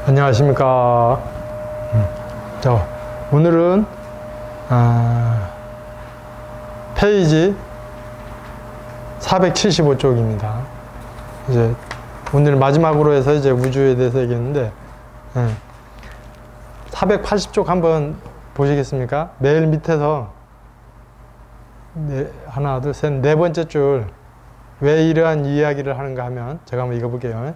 안녕하십니까. 자, 오늘은 페이지 475쪽입니다. 이제 오늘 마지막으로 해서 이제 우주에 대해서 얘기했는데 480쪽 한번 보시겠습니까? 매일 밑에서 하나, 둘, 셋, 네 번째 줄 왜 이러한 이야기를 하는가 하면 제가 한번 읽어볼게요.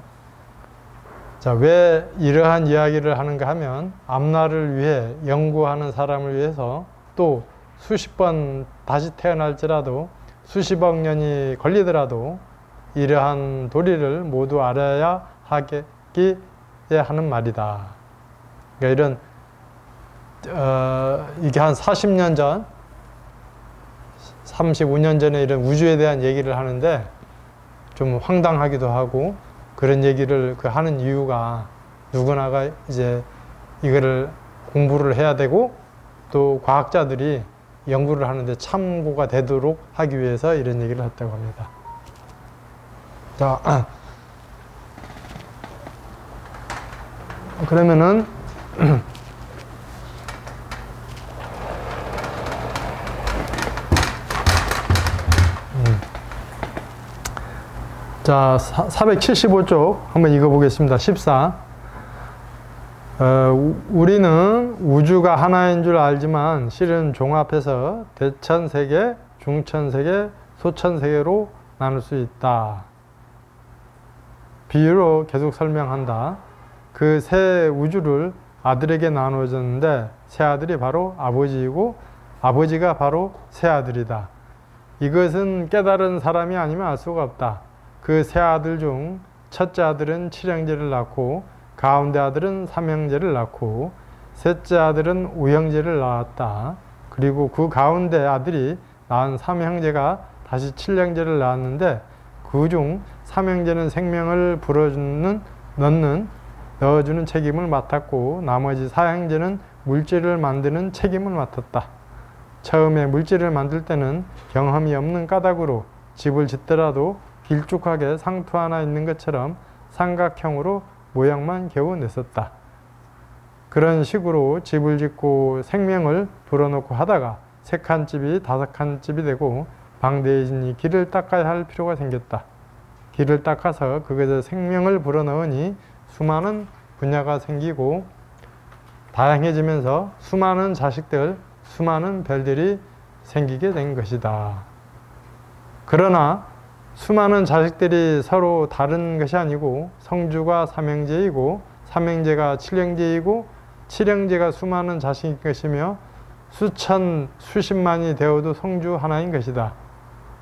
자, 왜 이러한 이야기를 하는가 하면 앞날을 위해 연구하는 사람을 위해서 또 수십 번 다시 태어날지라도 수십억 년이 걸리더라도 이러한 도리를 모두 알아야 하겠기에 하는 말이다. 그러니까 이게 한 40년 전, 35년 전에 이런 우주에 대한 얘기를 하는데 좀 황당하기도 하고, 그런 얘기를 하는 이유가 누구나가 이제 이거를 공부를 해야 되고 또 과학자들이 연구를 하는데 참고가 되도록 하기 위해서 이런 얘기를 했다고 합니다. 자, 그러면은 자, 475쪽 한번 읽어보겠습니다. 14. 우리는 우주가 하나인 줄 알지만 실은 종합해서 대천세계, 중천세계, 소천세계로 나눌 수 있다. 비유로 계속 설명한다. 그 세 우주를 아들에게 나눠줬는데 세 아들이 바로 아버지이고 아버지가 바로 세 아들이다. 이것은 깨달은 사람이 아니면 알 수가 없다. 그 세 아들 중 첫째 아들은 칠형제를 낳고 가운데 아들은 삼형제를 낳고 셋째 아들은 오형제를 낳았다. 그리고 그 가운데 아들이 낳은 삼형제가 다시 칠형제를 낳았는데 그 중 삼형제는 생명을 넣어주는 책임을 맡았고 나머지 사형제는 물질을 만드는 책임을 맡았다. 처음에 물질을 만들 때는 경험이 없는 까닭으로 집을 짓더라도 길쭉하게 상투 하나 있는 것처럼 삼각형으로 모양만 겨우 냈었다. 그런 식으로 집을 짓고 생명을 불어넣고 하다가 세 칸집이 다섯 칸집이 되고 방대해지니 길을 닦아야 할 필요가 생겼다. 길을 닦아서 그것에 생명을 불어넣으니 수많은 분야가 생기고 다양해지면서 수많은 자식들, 수많은 별들이 생기게 된 것이다. 그러나 수많은 자식들이 서로 다른 것이 아니고 성주가 삼형제이고 삼형제가 칠형제이고 칠형제가 수많은 자식인 것이며 수천, 수십만이 되어도 성주 하나인 것이다.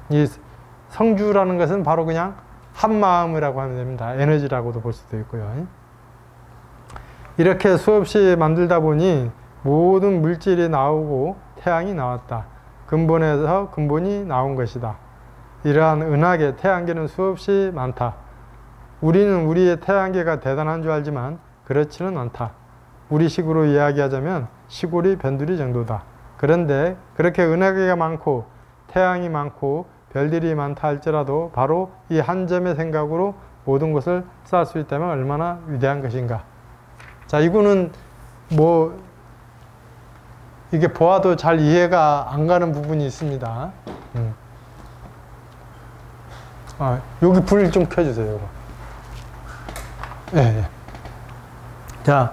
이 성주라는 것은 바로 그냥 한마음이라고 하면 됩니다. 에너지라고도 볼 수도 있고요. 이렇게 수없이 만들다 보니 모든 물질이 나오고 태양이 나왔다. 근본에서 근본이 나온 것이다. 이러한 은하계, 태양계는 수없이 많다. 우리는 우리의 태양계가 대단한 줄 알지만 그렇지는 않다. 우리식으로 이야기하자면 시골이 변두리 정도다. 그런데 그렇게 은하계가 많고 태양이 많고 별들이 많다 할지라도 바로 이 한 점의 생각으로 모든 것을 쌓을 수 있다면 얼마나 위대한 것인가. 자, 이거는 이게 보아도 잘 이해가 안 가는 부분이 있습니다. 여기 불 좀 켜주세요. 예. 자,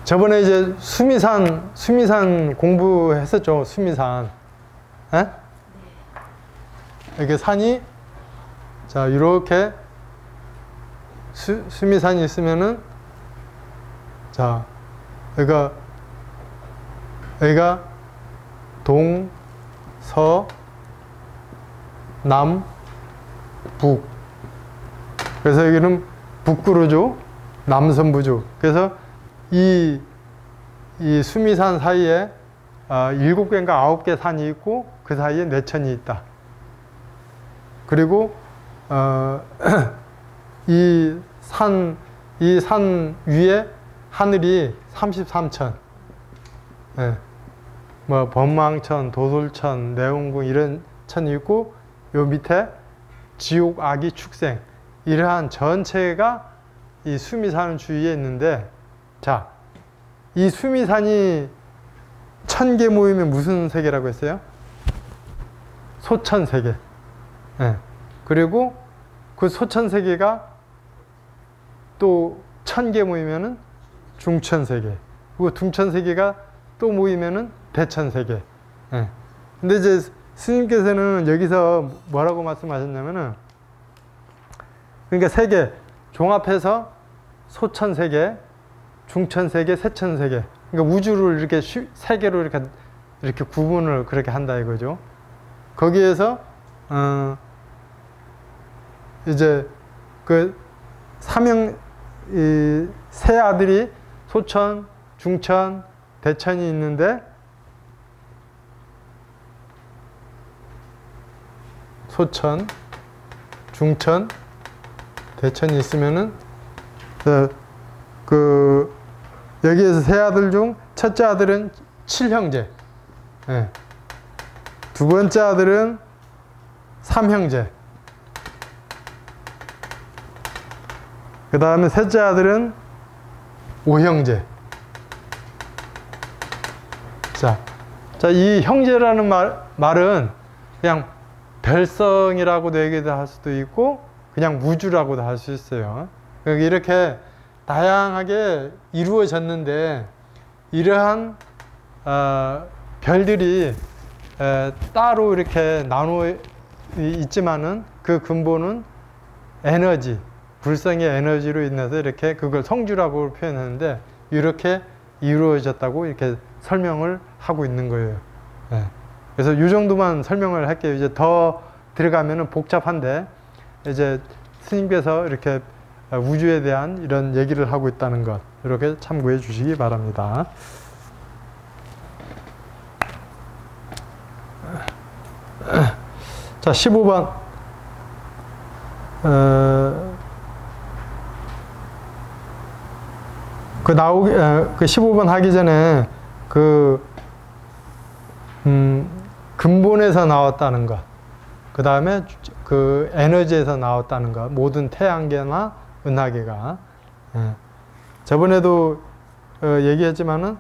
저번에 이제 수미산 공부했었죠. 수미산. 예? 이렇게 산이, 자, 이렇게 수미산이 있으면은, 자, 여기가 동, 서, 남, 북. 그래서 여기는 북구르죠. 남선부죠. 그래서 이 수미산 사이에 7개인가 9개 산이 있고 그 사이에 내천이 있다. 그리고 이 산 위에 하늘이 33천. 예. 범망천, 도솔천, 내원궁 이런 천이 있고 요 밑에 지옥, 악이, 축생 이러한 전체가 이 수미산 주위에 있는데, 자, 이 수미산이 1000개 모이면 무슨 세계라고 했어요? 소천세계. 네. 그리고 그 소천세계가 또 1000개 모이면은 중천세계. 그리고 중천세계가 또 모이면은 대천세계. 네. 근데 이제 스님께서는 여기서 뭐라고 말씀하셨냐면은, 그러니까 세계 종합해서 소천세계, 중천세계, 세천세계. 그러니까 우주를 이렇게 세계로 이렇게 구분을 그렇게 한다 이거죠. 거기에서 이제 그 세 아들이 소천, 중천, 대천이 있는데, 소천, 중천, 대천이 있으면은 여기에서 세 아들 중 첫째 아들은 7형제, 예. 두 번째 아들은 3형제, 그 다음에 셋째 아들은 5형제. 자, 이 형제라는 말은 그냥 별성이라고도 얘기도 할 수도 있고 그냥 우주라고도 할 수 있어요. 이렇게 다양하게 이루어졌는데, 이러한 별들이 따로 이렇게 나누어 있지만은 그 근본은 에너지, 불성의 에너지로 인해서 이렇게 그걸 성주라고 표현하는데, 이렇게 이루어졌다고 이렇게 설명을 하고 있는 거예요. 네. 그래서 이 정도만 설명을 할게요. 이제 더 들어가면은 복잡한데, 이제 스님께서 이렇게 우주에 대한 이런 얘기를 하고 있다는 것, 이렇게 참고해 주시기 바랍니다. 자, 15번. 그 15번 하기 전에 근본에서 나왔다는 것, 그 다음에 그 에너지에서 나왔다는 것, 모든 태양계나 은하계가. 저번에도 얘기했지만은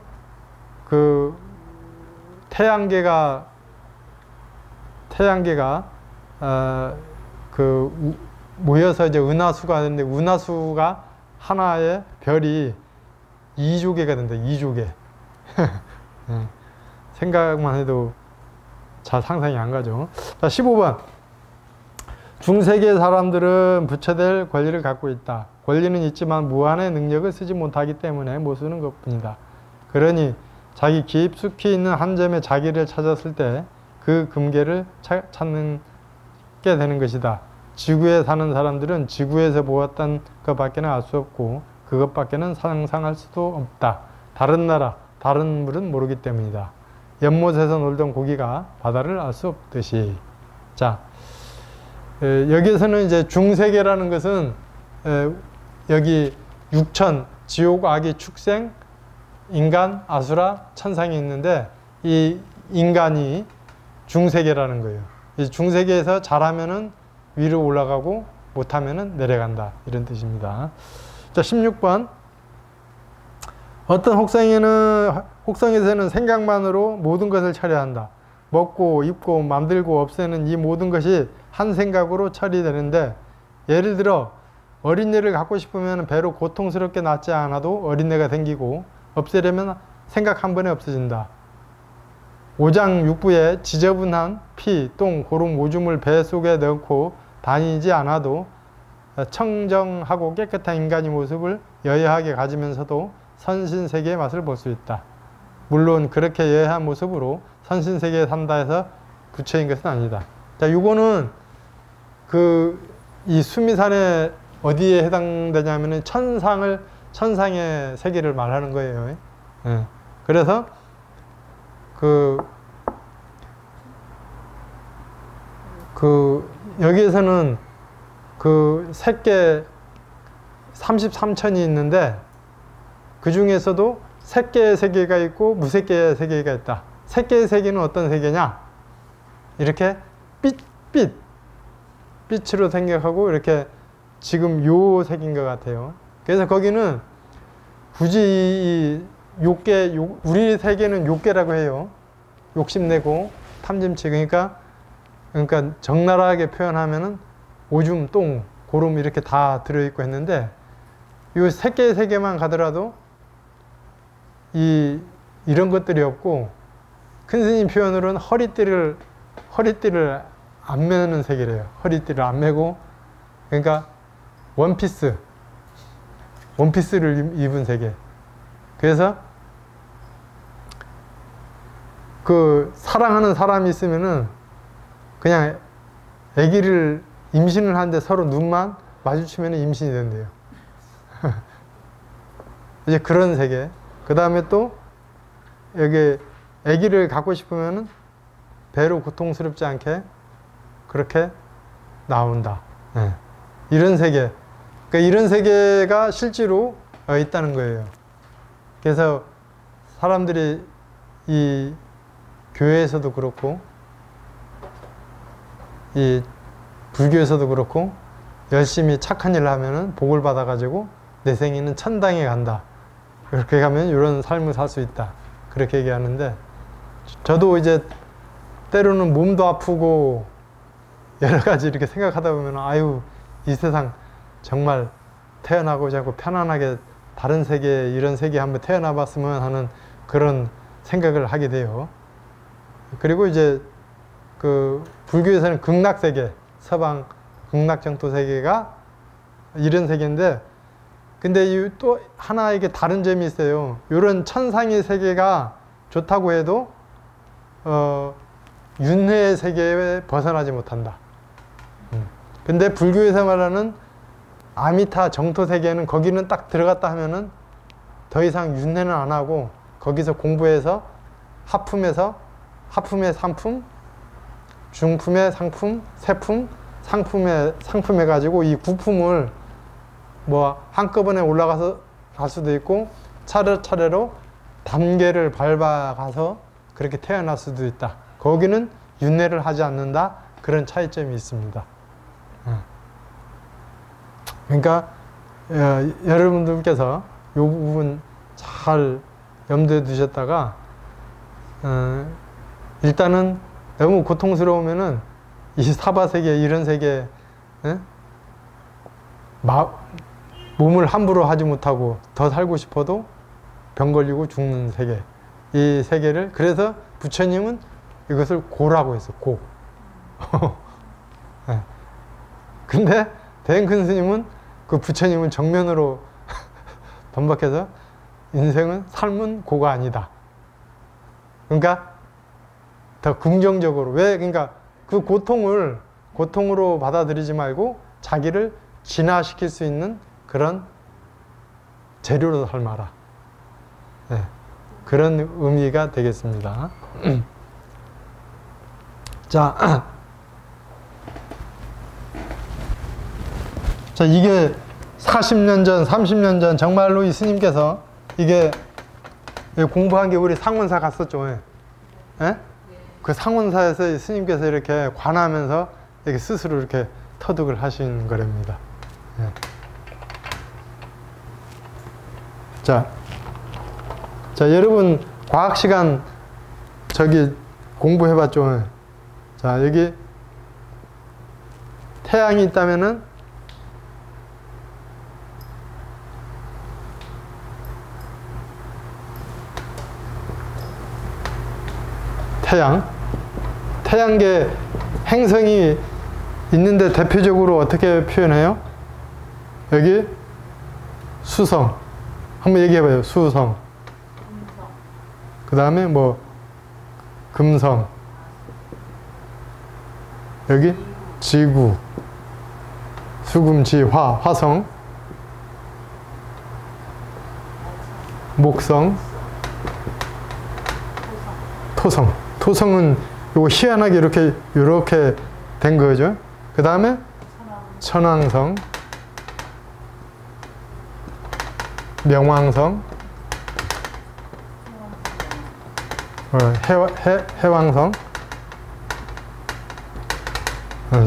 그 태양계가 모여서 이제 은하수가 되는데, 은하수가 하나의 별이 2조개가 된다. 2조개. 생각만 해도 잘 상상이 안 가죠. 자, 15번. 중세계 사람들은 부처될 권리를 갖고 있다. 권리는 있지만 무한의 능력을 쓰지 못하기 때문에 못 쓰는 것뿐이다. 그러니 자기 깊숙이 있는 한 점의 자기를 찾았을 때 그 금계를 찾는 게 되는 것이다. 지구에 사는 사람들은 지구에서 보았던 것밖에는 알 수 없고 그것밖에는 상상할 수도 없다. 다른 나라, 다른 물은 모르기 때문이다. 연못에서 놀던 고기가 바다를 알 수 없듯이. 자, 여기에서는 이제 중세계라는 것은 여기 육천, 지옥, 악의 축생, 인간, 아수라, 천상이 있는데, 이 인간이 중세계라는 거예요. 이 중세계에서 잘하면은 위로 올라가고 못하면은 내려간다, 이런 뜻입니다. 자, 16번. 어떤 혹성에서는 생각만으로 모든 것을 처리한다. 먹고 입고 만들고 없애는 이 모든 것이 한 생각으로 처리되는데, 예를 들어 어린애를 갖고 싶으면 배로 고통스럽게 낳지 않아도 어린애가 생기고, 없애려면 생각 한 번에 없어진다. 오장육부에 지저분한 피, 똥, 고름, 오줌을 배 속에 넣고 다니지 않아도 청정하고 깨끗한 인간의 모습을 여여하게 가지면서도 선신세계의 맛을 볼 수 있다. 물론 그렇게 여여한 모습으로 선신세계에 산다 해서 부처인 것은 아니다. 자, 요거는 이 수미산에 어디에 해당되냐면은 천상의 세계를 말하는 거예요. 예. 그래서 여기에서는 새끼 33천이 있는데, 그 중에서도 새끼의 세계가 있고 무새끼의 세계가 있다. 새끼의 세계는 어떤 세계냐? 이렇게 빛으로 생각하고, 이렇게 지금 요 색인 것 같아요. 그래서 거기는 굳이 우리 세계는 욕계라고 해요. 욕심내고 탐짐치. 그러니까 적나라하게 표현하면은 오줌, 똥, 고름 이렇게 다 들어있고 했는데, 이 세계만 가더라도 이런 것들이 없고, 큰 스님 표현으로는 허리띠를 안 매는 세계래요. 허리띠를 안 매고, 그러니까 원피스를 입은 세계. 그래서 그 사랑하는 사람이 있으면은 그냥 아기를 임신을 하는데 서로 눈만 마주치면 임신이 된대요. 이제 그런 세계. 그 다음에 또 여기 아기를 갖고 싶으면은 배로 고통스럽지 않게 그렇게 나온다. 네. 이런 세계. 그러니까 이런 세계가 실제로 있다는 거예요. 그래서 사람들이 이 교회에서도 그렇고 이 불교에서도 그렇고 열심히 착한 일을 하면은 복을 받아가지고 내 생에는 천당에 간다. 그렇게 가면 이런 삶을 살 수 있다. 그렇게 얘기하는데, 저도 이제 때로는 몸도 아프고 여러 가지 이렇게 생각하다 보면 아유, 이 세상 정말 태어나고 자꾸 편안하게 다른 세계, 이런 세계에 한번 태어나 봤으면 하는 그런 생각을 하게 돼요. 그리고 이제 그 불교에서는 극락세계, 서방 극락정토세계가 이런 세계인데, 근데 또 하나 이게 다른 점이 있어요. 이런 천상의 세계가 좋다고 해도 윤회의 세계에 벗어나지 못한다. 근데 불교에서 말하는 아미타 정토세계는 거기는 딱 들어갔다 하면은 더 이상 윤회는 안 하고 거기서 공부해서 하품의 상품, 중품의 상품, 세품, 상품 해가지고 이 구품을 뭐 한꺼번에 올라가서 갈 수도 있고 차례차례로 단계를 밟아가서 그렇게 태어날 수도 있다. 거기는 윤회를 하지 않는다. 그런 차이점이 있습니다. 그러니까 여러분들께서 이 부분 잘 염두에 두셨다가 일단은 너무 고통스러우면은 이 사바세계, 이런 세계, 몸을 함부로 하지 못하고 더 살고 싶어도 병 걸리고 죽는 세계, 이 세계를, 그래서 부처님은 이것을 고라고 했어. 고. 근데 대행큰 스님은 그 부처님은 정면으로 반박해서 삶은 고가 아니다. 그러니까 더 긍정적으로. 왜? 그러니까 그 고통으로 받아들이지 말고 자기를 진화시킬 수 있는 그런 재료로 삶아라. 네. 그런 의미가 되겠습니다. 자, 이게 40년 전, 30년 전 정말로 이 스님께서 이게 공부한 게 우리 상원사 갔었죠. 예? 그 상원사에서 이 스님께서 이렇게 관하면서 이렇게 스스로 이렇게 터득을 하신 거랍니다. 예. 자, 여러분 과학 시간 저기 공부해봤죠. 자, 여기 태양이 있다면은 태양계 행성이 있는데 대표적으로 어떻게 표현해요? 여기 수성. 한번 얘기해봐요. 수성. 그 다음에 뭐 금성. 여기 지구. 수금지화. 화성. 목성. 토성. 토성은 요거 희한하게 이렇게 된 거죠. 그 다음에 천왕성, 명왕성, 해왕성.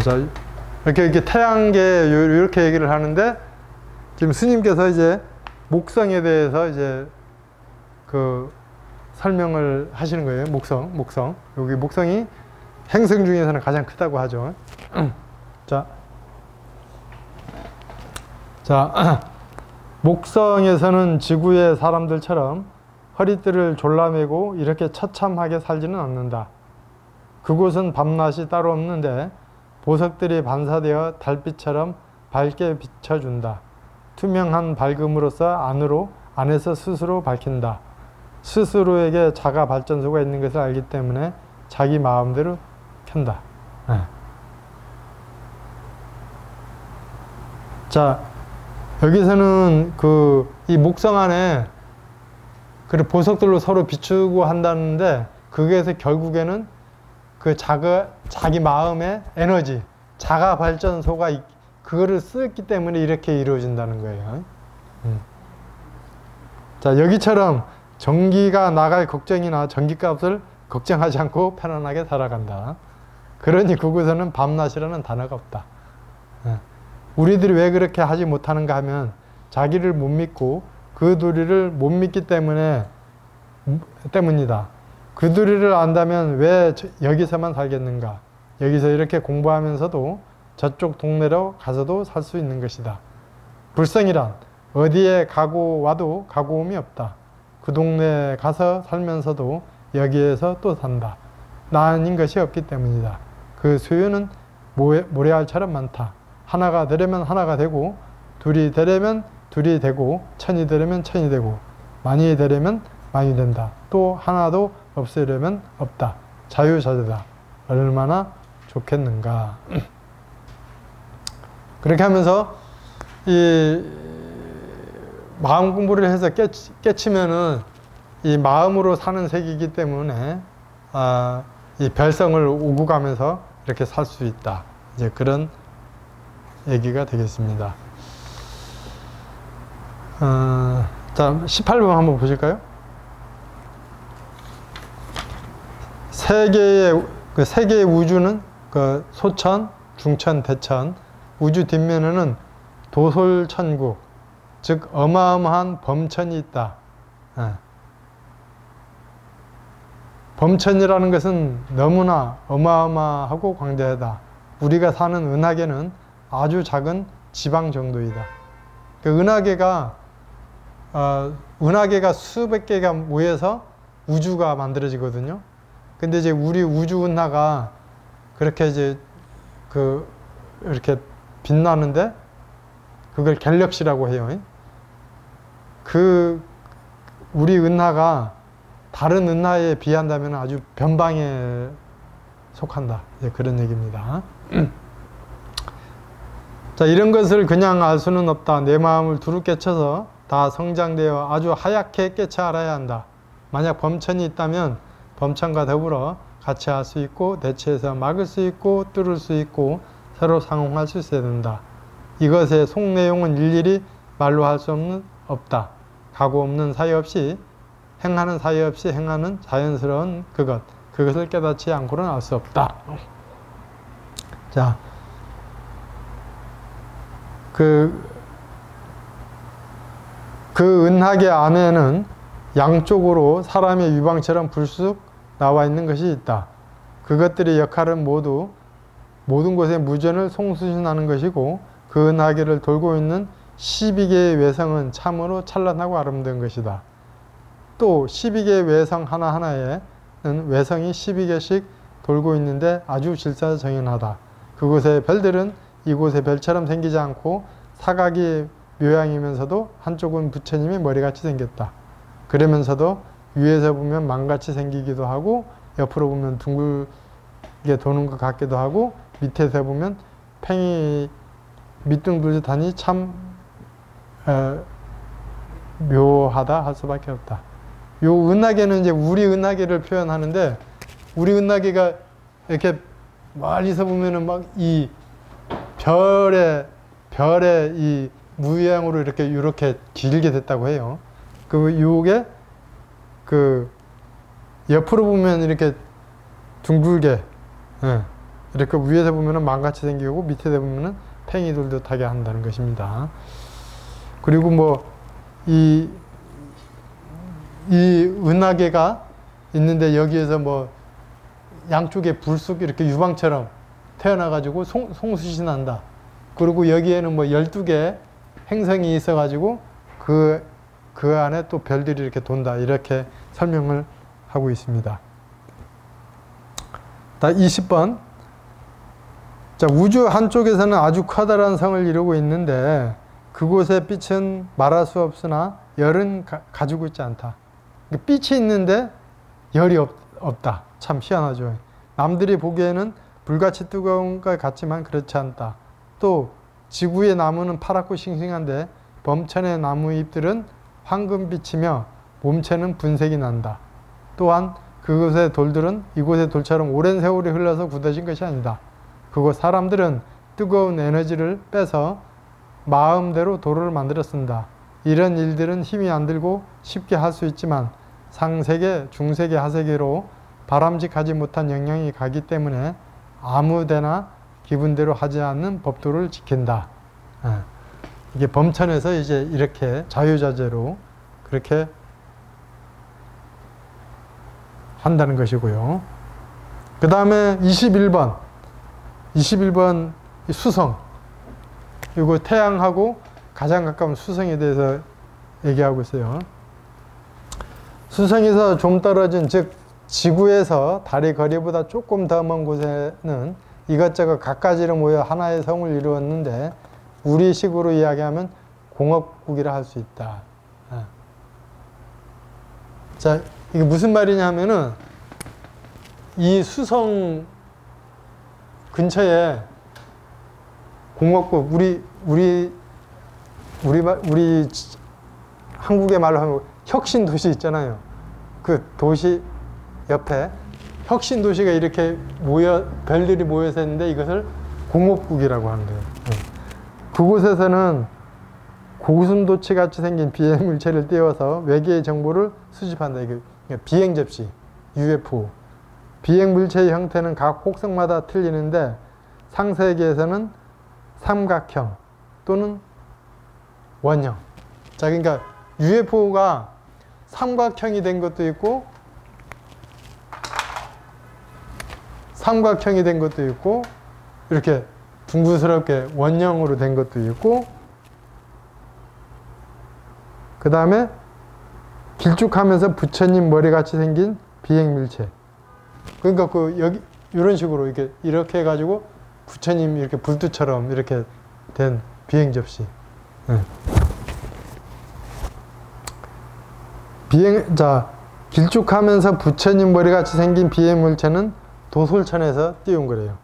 자, 이렇게 태양계 이렇게 얘기를 하는데, 지금 스님께서 이제 목성에 대해서 이제 그 설명을 하시는 거예요. 목성. 여기 목성이 행성 중에서는 가장 크다고 하죠. 자, 목성에서는 지구의 사람들처럼 허리띠를 졸라매고 이렇게 처참하게 살지는 않는다. 그곳은 밤낮이 따로 없는데 보석들이 반사되어 달빛처럼 밝게 비춰준다. 투명한 밝음으로써 안에서 스스로 밝힌다. 스스로에게 자가 발전소가 있는 것을 알기 때문에 자기 마음대로 켠다. 자, 여기서는 이 목성 안에 보석들로 서로 비추고 한다는데, 그게서 결국에는 자기 마음의 에너지, 자가 발전소가 그거를 쓰기 때문에 이렇게 이루어진다는 거예요. 자, 여기처럼 전기가 나갈 걱정이나 전기값을 걱정하지 않고 편안하게 살아간다. 그러니 그곳에는 밤낮이라는 단어가 없다. 우리들이 왜 그렇게 하지 못하는가 하면 자기를 못 믿고 그 도리를 못 믿기 때문이다. 그 도리를 안다면 왜 여기서만 살겠는가? 여기서 이렇게 공부하면서도 저쪽 동네로 가서도 살 수 있는 것이다. 불성이란 어디에 가고 와도 가고옴이 없다. 그 동네에 가서 살면서도 여기에서 또 산다. 나인 것이 없기 때문이다. 그 소유는 모래알처럼 많다. 하나가 되려면 하나가 되고, 둘이 되려면 둘이 되고, 천이 되려면 천이 되고, 만이 되려면 만이 된다. 또 하나도 없으려면 없다. 자유자재다. 얼마나 좋겠는가. 그렇게 하면서 이 마음 공부를 해서 깨치면은 이 마음으로 사는 세계이기 때문에 이 별성을 오고 가면서 이렇게 살 수 있다. 이제 그런 얘기가 되겠습니다. 자, 18번 한번 보실까요? 세계의 우주는 소천, 중천, 대천, 우주 뒷면에는 도솔천국, 즉 어마어마한 범천이 있다. 범천이라는 것은 너무나 어마어마하고 광대하다. 우리가 사는 은하계는 아주 작은 지방 정도이다. 은하계가 수백 개가 모여서 우주가 만들어지거든요. 근데 이제 우리 우주 은하가 그렇게 이제 이렇게 빛나는데 그걸 갤럭시라고 해요. 우리 은하가 다른 은하에 비한다면 아주 변방에 속한다. 이제 그런 얘기입니다. 자, 이런 것을 그냥 알 수는 없다. 내 마음을 두루 깨쳐서 다 성장되어 아주 하얗게 깨쳐 알아야 한다. 만약 범천이 있다면 범천과 더불어 같이 할 수 있고, 대체해서 막을 수 있고, 뚫을 수 있고, 서로 상응할 수 있어야 된다. 이것의 속내용은 일일이 말로 할 수 없다. 가고 없는 사이 없이, 행하는 사이 없이 행하는 자연스러운 그것을 깨닫지 않고는 알 수 없다. 자, 그 은하계 안에는 양쪽으로 사람의 유방처럼 불쑥 나와 있는 것이 있다. 그것들의 역할은 모든 곳에 무전을 송수신하는 것이고, 그 은하계를 돌고 있는 12개의 외성은 참으로 찬란하고 아름다운 것이다. 또 12개의 외성 하나하나에는 외성이 12개씩 돌고 있는데 아주 질서정연하다. 그곳의 별들은 이곳의 별처럼 생기지 않고 사각이 묘양이면서도 한쪽은 부처님의 머리같이 생겼다. 그러면서도 위에서 보면 망같이 생기기도 하고, 옆으로 보면 둥글게 도는 것 같기도 하고, 밑에서 보면 팽이 밑둥글듯하니 참 묘하다 할 수밖에 없다. 요 은하계는 이제 우리 은하계를 표현하는데, 우리 은하계가 이렇게 멀리서 보면은 막 이 별의 이 무양으로 이렇게 길게 됐다고 해요. 요게 옆으로 보면 이렇게 둥글게, 이렇게 위에서 보면은 망같이 생기고 밑에서 보면은 팽이 돌듯하게 한다는 것입니다. 그리고 뭐 이 은하계가 있는데 여기에서 뭐 양쪽에 불쑥 이렇게 유방처럼 태어나가지고 송수시 난다. 그리고 여기에는 뭐 12개 행성이 있어가지고 그 안에 또 별들이 이렇게 돈다. 이렇게 설명을 하고 있습니다. 20번. 자, 우주 한쪽에서는 아주 커다란 성을 이루고 있는데 그곳의 빛은 말할 수 없으나 열은 가지고 있지 않다. 빛이 있는데 열이 없다. 참 희한하죠. 남들이 보기에는 불같이 뜨거운 것 같지만 그렇지 않다. 또 지구의 나무는 파랗고 싱싱한데 범천의 나무 잎들은 황금빛이며 몸체는 분색이 난다. 또한 그곳의 돌들은 이곳의 돌처럼 오랜 세월이 흘러서 굳어진 것이 아니다. 그곳 사람들은 뜨거운 에너지를 빼서 마음대로 도로를 만들어 쓴다. 이런 일들은 힘이 안 들고 쉽게 할 수 있지만 상세계, 중세계, 하세계로 바람직하지 못한 영향이 가기 때문에 아무데나 기분대로 하지 않는 법도를 지킨다. 이게 범천에서 이제 이렇게 자유자재로 그렇게 한다는 것이고요. 그 다음에 21번. 21번 수성. 이거 태양하고 가장 가까운 수성에 대해서 얘기하고 있어요. 수성에서 좀 떨어진, 즉 지구에서 달의 거리보다 조금 더 먼 곳에는 이것저것 갖가지로 모여 하나의 성을 이루었는데 우리식으로 이야기하면 공업국이라 할 수 있다. 자, 이게 무슨 말이냐 하면은 이 수성 근처에 공업국, 우리 한국의 말로 하면 혁신 도시 있잖아요. 그 도시 옆에 혁신 도시가 이렇게 별들이 모여서 있는데 이것을 공업국이라고 하는데요. 그곳에서는 고슴도치 같이 생긴 비행 물체를 띄워서 외계의 정보를 수집한다. 이게 비행 접시, UFO. 비행 물체의 형태는 각 혹성마다 틀리는데 상세계에서는 삼각형 또는 원형. 자, 그러니까 UFO가 삼각형이 된 것도 있고 삼각형이 된 것도 있고 이렇게 둥그스럽게 원형으로 된 것도 있고 그 다음에 길쭉하면서 부처님 머리같이 생긴 비행 물체. 그러니까 여기 이런 식으로 이렇게 해가지고 부처님 이렇게 불두처럼 이렇게 된 비행 접시. 자, 길쭉하면서 부처님 머리같이 생긴 비행 물체는 도솔천에서 띄운 거래요.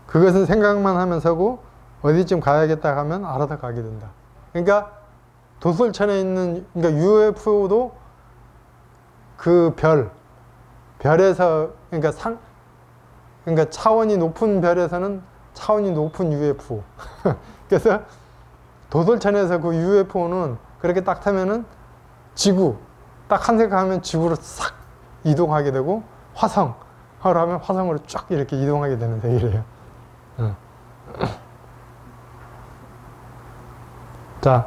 그것은 생각만 하면서고 어디쯤 가야겠다 하면 알아서 가게 된다. 그러니까 도솔천에 있는, 그러니까 UFO도 그 별에서, 그러니까 차원이 높은 별에서는 차원이 높은 UFO. 그래서 도솔천에서 그 UFO는 그렇게 딱 타면은 지구, 딱 한 생각하면 지구로 싹 이동하게 되고 화성, 하면 화성으로 쫙 이렇게 이동하게 되는데 이래요. 자,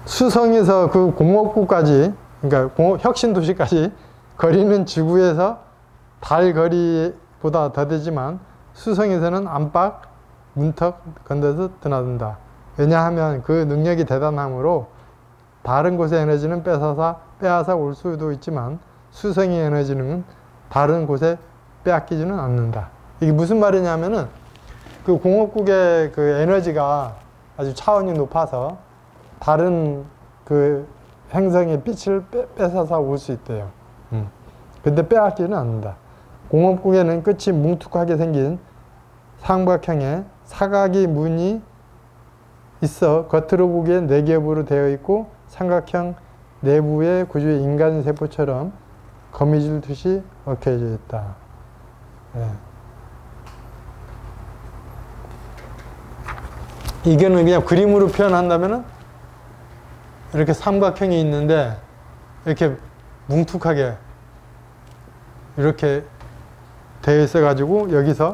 수성에서 그 공업구까지, 그러니까 혁신도시까지 거리는 지구에서 달 거리보다 더 되지만 수성에서는 안팎, 문턱 건너서 드나든다. 왜냐하면 그 능력이 대단하므로 다른 곳의 에너지는 빼앗아 올 수도 있지만 수성의 에너지는 다른 곳에 빼앗기지는 않는다. 이게 무슨 말이냐면은 그 공업국의 그 에너지가 아주 차원이 높아서 다른 그 행성의 빛을 뺏어서 올 수 있대요. 근데 빼앗기는 않는다. 공업국에는 끝이 뭉툭하게 생긴 삼각형의 사각이 문이 있어 겉으로 보기엔 4겹으로 되어 있고 삼각형 내부의 구조의 인간 세포처럼 거미줄 듯이 얽혀져 있다. 이거는 그냥 그림으로 표현한다면은 이렇게 삼각형이 있는데 이렇게 뭉툭하게 이렇게 되어 있어 가지고 여기서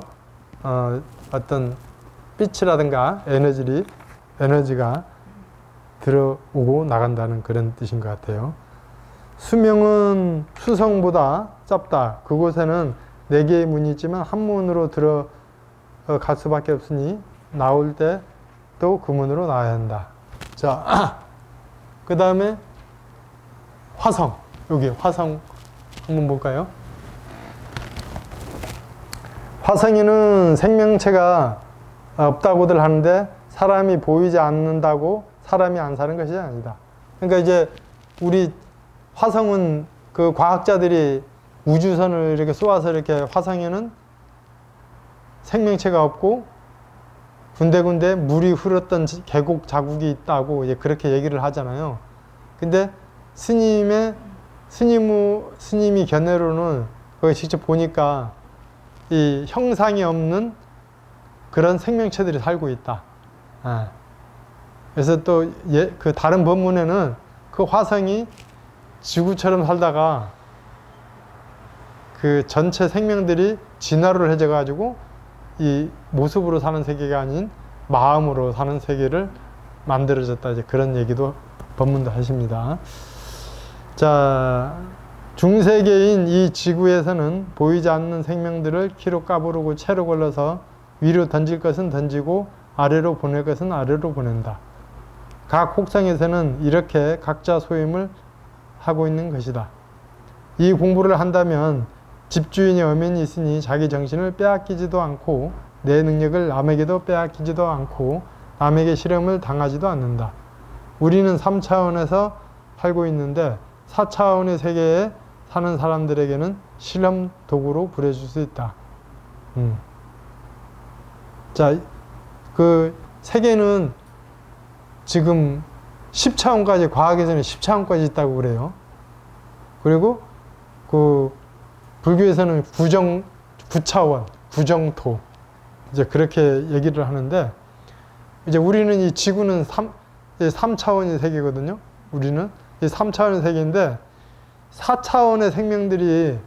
어떤 빛이라든가 에너지가 들어오고 나간다는 그런 뜻인 것 같아요. 수명은 수성보다 짧다. 그곳에는 4개의 문이 있지만 한 문으로 들어갈 수밖에 없으니 나올 때 또 그 문으로 나와야 한다. 자, 그 다음에 화성. 여기 화성 한번 볼까요? 화성에는 생명체가 없다고들 하는데 사람이 보이지 않는다고 사람이 안 사는 것이 아니다. 그러니까 이제 우리 화성은 그 과학자들이 우주선을 이렇게 쏘아서 이렇게 화성에는 생명체가 없고 군데군데 물이 흐르던 계곡 자국이 있다고 이제 그렇게 얘기를 하잖아요. 근데 스님이 견해로는 거기 직접 보니까 이 형상이 없는 그런 생명체들이 살고 있다. 그래서 또 그 다른 본문에는 그 화성이 지구처럼 살다가 그 전체 생명들이 진화를 해져 가지고 이 모습으로 사는 세계가 아닌 마음으로 사는 세계를 만들어졌다. 이제 그런 얘기도 본문도 하십니다. 자, 중세계인 이 지구에서는 보이지 않는 생명들을 키로 까부르고 채로 걸러서 위로 던질 것은 던지고 아래로 보낼 것은 아래로 보낸다. 각 혹성에서는 이렇게 각자 소임을 하고 있는 것이다. 이 공부를 한다면 집주인이 엄연히 있으니 자기 정신을 빼앗기지도 않고 내 능력을 남에게도 빼앗기지도 않고 남에게 실험을 당하지도 않는다. 우리는 3차원에서 살고 있는데 4차원의 세계에 사는 사람들에게는 실험 도구로 부려줄 수 있다. 자, 그 세계는 지금 10차원까지, 과학에서는 10차원까지 있다고 그래요. 그리고 그 불교에서는 9차원, 구정토, 이제 그렇게 얘기를 하는데, 이제 우리는 이 지구는 3차원의 세계거든요. 우리는 이 3차원의 세계인데, 4차원의 생명들이,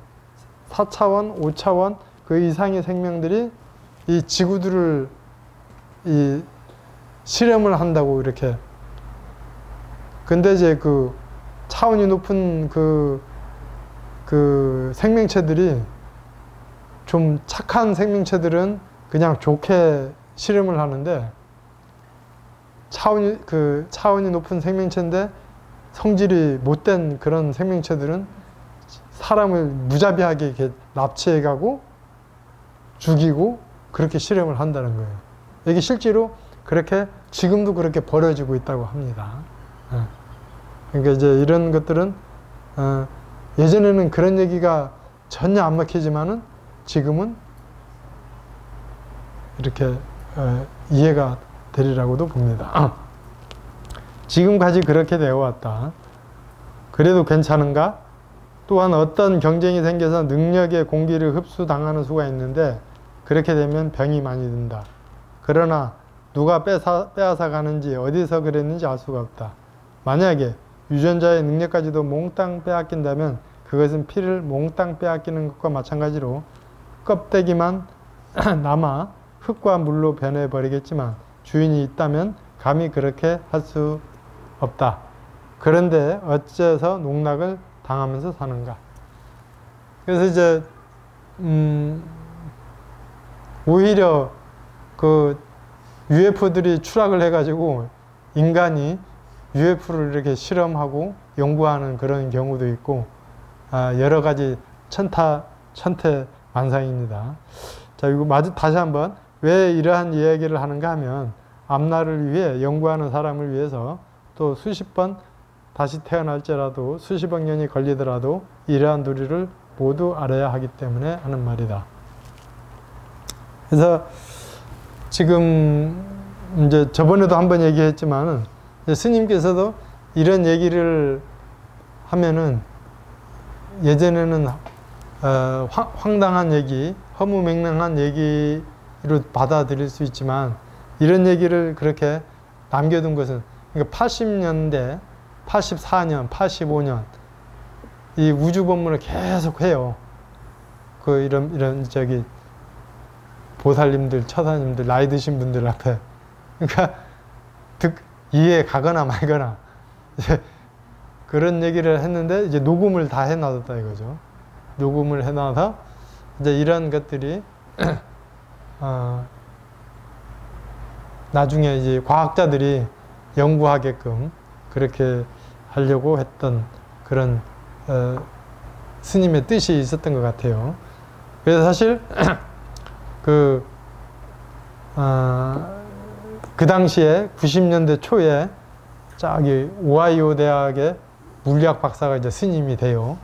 4차원, 5차원, 그 이상의 생명들이 이 지구들을 이 실험을 한다고 이렇게. 근데 이제 그 차원이 높은 그 생명체들이, 좀 착한 생명체들은 그냥 좋게 실험을 하는데, 차원이 높은 생명체인데 성질이 못된 그런 생명체들은 사람을 무자비하게 이렇게 납치해가고 죽이고 그렇게 실험을 한다는 거예요. 이게 실제로 그렇게 지금도 그렇게 벌어지고 있다고 합니다. 그러니까 이제 이런 것들은 예전에는 그런 얘기가 전혀 안 먹히지만은 지금은 이렇게 이해가 되리라고도 봅니다. 지금까지 그렇게 되어 왔다. 그래도 괜찮은가? 또한 어떤 경쟁이 생겨서 능력의 공기를 흡수당하는 수가 있는데 그렇게 되면 병이 많이 든다. 그러나 누가 빼앗아 가는지 어디서 그랬는지 알 수가 없다. 만약에 유전자의 능력까지도 몽땅 빼앗긴다면 그것은 피를 몽땅 빼앗기는 것과 마찬가지로 껍데기만 남아 흙과 물로 변해버리겠지만 주인이 있다면 감히 그렇게 할 수 없다. 그런데 어째서 농락을 당하면서 사는가? 그래서 이제 오히려 그 UFO들이 추락을 해가지고 인간이 UFO를 이렇게 실험하고 연구하는 그런 경우도 있고, 여러 가지 천태만상입니다. 자, 이거 다시 한번 왜 이러한 이야기를 하는가 하면 앞날을 위해 연구하는 사람을 위해서 또 수십 번 다시 태어날지라도 수십억 년이 걸리더라도 이러한 도리를 모두 알아야 하기 때문에 하는 말이다. 그래서 지금 이제 저번에도 한번 얘기했지만은 스님께서도 이런 얘기를 하면은 예전에는 황당한 얘기, 허무맹랑한 얘기로 받아들일 수 있지만 이런 얘기를 그렇게 남겨둔 것은, 그러니까 80년대, 84년, 85년 이 우주 법문을 계속 해요. 이런 보살님들, 처사님들, 나이 드신 분들 앞에. 그러니까 이해 가거나 말거나 이제 그런 얘기를 했는데 이제 녹음을 다 해놔뒀다 이거죠. 녹음을 해놔서 이제 이런 것들이 나중에 이제 과학자들이 연구하게끔 그렇게 하려고 했던 그런 스님의 뜻이 있었던 것 같아요. 그래서 사실 그 당시에 90년대 초에 저기 오하이오 대학의 물리학 박사가 이제 스님이 돼요.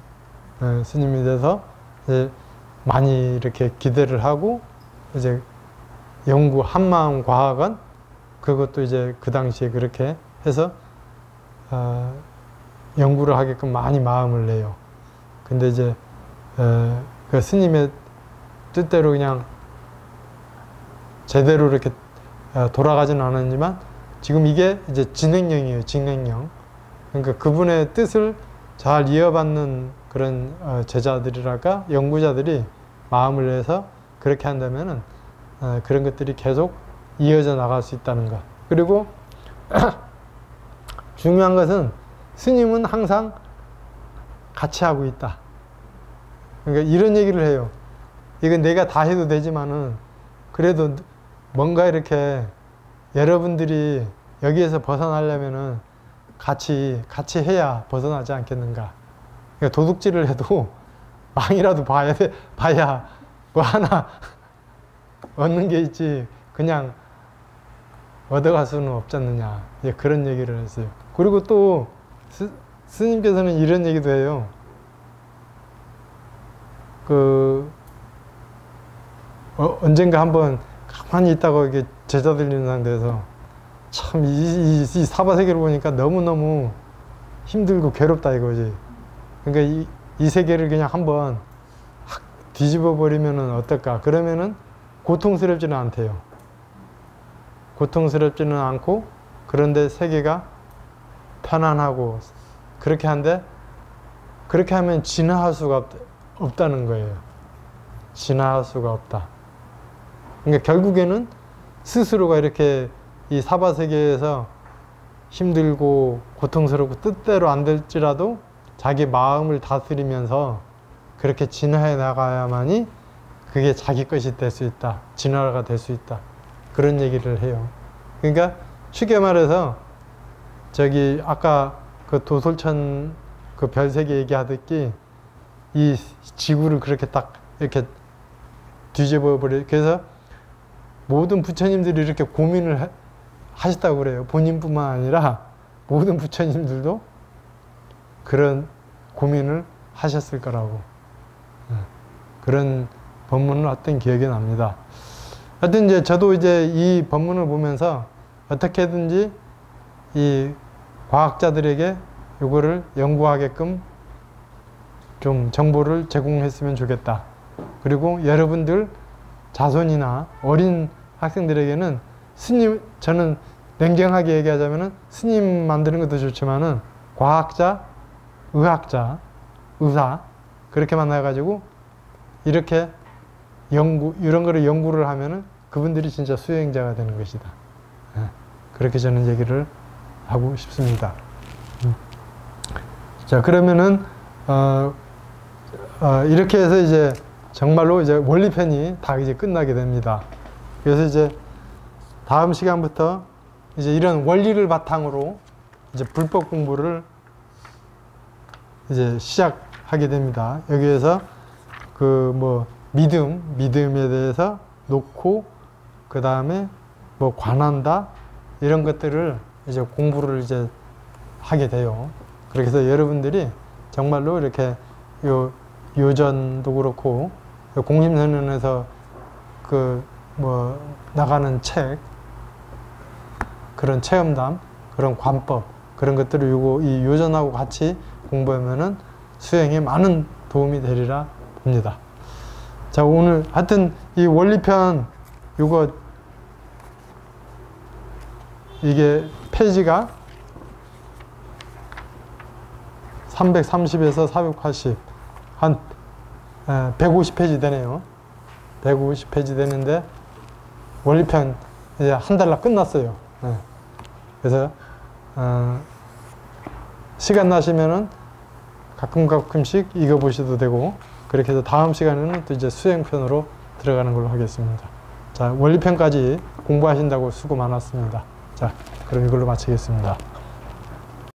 스님이 돼서 이제 많이 이렇게 기대를 하고 이제 연구 한마음 과학원 그것도 이제 그 당시에 그렇게 해서 연구를 하게끔 많이 마음을 내요. 근데 이제 그 스님의 뜻대로 그냥 제대로 이렇게 돌아가지는 않았지만 지금 이게 이제 진행령이에요. 진행령. 그러니까 그분의 뜻을 잘 이어받는 그런 제자들이랄까 연구자들이 마음을 내서 그렇게 한다면은 그런 것들이 계속 이어져 나갈 수 있다는 것. 그리고 중요한 것은 스님은 항상 같이 하고 있다. 그러니까 이런 얘기를 해요. 이건 내가 다 해도 되지만은 그래도 뭔가 이렇게 여러분들이 여기에서 벗어나려면은 같이 해야 벗어나지 않겠는가. 그러니까 도둑질을 해도 망이라도 봐야 뭐 하나 얻는 게 있지 그냥 얻어갈 수는 없지 않느냐. 그런 얘기를 했어요. 그리고 또 스님께서는 이런 얘기도 해요. 언젠가 한번 가만히 있다가 이게 제자들 인상돼서 참 이 사바세계를 보니까 너무너무 힘들고 괴롭다 이거지. 그러니까 이 세계를 그냥 한번 확 뒤집어 버리면은 어떨까? 그러면은 고통스럽지는 않대요. 고통스럽지는 않고 그런데 세계가 편안하고 그렇게 한데 그렇게 하면 진화할 수가 없다는 거예요. 진화할 수가 없다. 그러니까 결국에는 스스로가 이렇게 이 사바세계에서 힘들고 고통스럽고 뜻대로 안 될지라도 자기 마음을 다스리면서 그렇게 진화해 나가야만이 그게 자기 것이 될 수 있다. 진화가 될 수 있다. 그런 얘기를 해요. 그러니까 쉽게 말해서 저기 아까 그 도솔천 그 별세계 얘기하듯이 이 지구를 그렇게 딱 이렇게 뒤집어 버려. 그래서 모든 부처님들이 이렇게 고민을 하셨다고 그래요. 본인뿐만 아니라 모든 부처님들도 그런 고민을 하셨을 거라고. 그런 법문을 어떤 기억이 납니다. 하여튼 이제 저도 이제 이 법문을 보면서 어떻게든지 이 과학자들에게 이거를 연구하게끔 좀 정보를 제공했으면 좋겠다. 그리고 여러분들 자손이나 어린 학생들에게는 스님, 저는 냉정하게 얘기하자면은 스님 만드는 것도 좋지만은 과학자, 의학자, 의사 그렇게 만나가지고 이렇게 이런 거를 연구를 하면은 그분들이 진짜 수행자가 되는 것이다. 그렇게 저는 얘기를 하고 싶습니다. 자, 그러면은 이렇게 해서 이제 정말로 이제 원리편이 다 이제 끝나게 됩니다. 그래서 이제 다음 시간부터 이제 이런 원리를 바탕으로 이제 불법 공부를 이제 시작하게 됩니다. 여기에서 그 뭐 믿음에 대해서 놓고 그 다음에 뭐 관한다 이런 것들을 이제 공부를 이제 하게 돼요. 그렇게 해서 여러분들이 정말로 이렇게 요전도 그렇고 공심선언에서 그 뭐 나가는 책 그런 체험담 그런 관법 그런 것들을 이 요전하고 같이 공부하면은 수행에 많은 도움이 되리라 봅니다. 자, 오늘 하여튼 이 원리편 이게 페이지가 330에서 480 한 150페이지 되네요. 150페이지 되는데 원리편 이제 한 달날 끝났어요. 그래서 시간 나시면은 가끔씩 읽어보셔도 되고, 그렇게 해서 다음 시간에는 또 이제 수행편으로 들어가는 걸로 하겠습니다. 자, 원리편까지 공부하신다고 수고 많았습니다. 자, 그럼 이걸로 마치겠습니다.